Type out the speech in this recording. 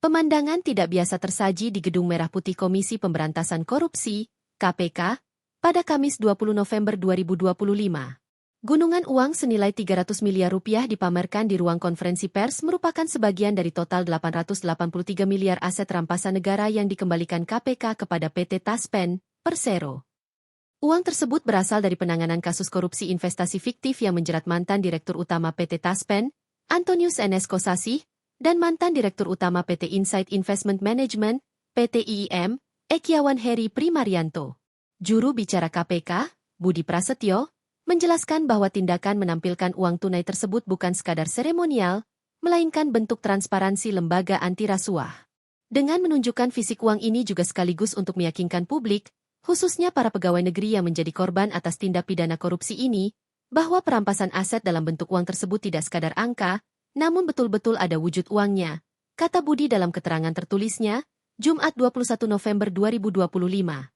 Pemandangan tidak biasa tersaji di Gedung Merah Putih Komisi Pemberantasan Korupsi, KPK, pada Kamis 20 November 2025. Gunungan uang senilai 300 miliar rupiah dipamerkan di ruang konferensi pers merupakan sebagian dari total 883 miliar aset rampasan negara yang dikembalikan KPK kepada PT Taspen, Persero. Uang tersebut berasal dari penanganan kasus korupsi investasi fiktif yang menjerat mantan Direktur Utama PT Taspen, Antonius Enes Kosasih, dan mantan Direktur Utama PT Insight Investment Management, PT IIM, Ekiawan Heri Primarianto. Juru bicara KPK, Budi Prasetyo, menjelaskan bahwa tindakan menampilkan uang tunai tersebut bukan sekadar seremonial, melainkan bentuk transparansi lembaga anti rasuah. Dengan menunjukkan fisik uang ini juga sekaligus untuk meyakinkan publik, khususnya para pegawai negeri yang menjadi korban atas tindak pidana korupsi ini, bahwa perampasan aset dalam bentuk uang tersebut tidak sekadar angka, namun betul-betul ada wujud uangnya, kata Budi dalam keterangan tertulisnya, Jumat 21 November 2025.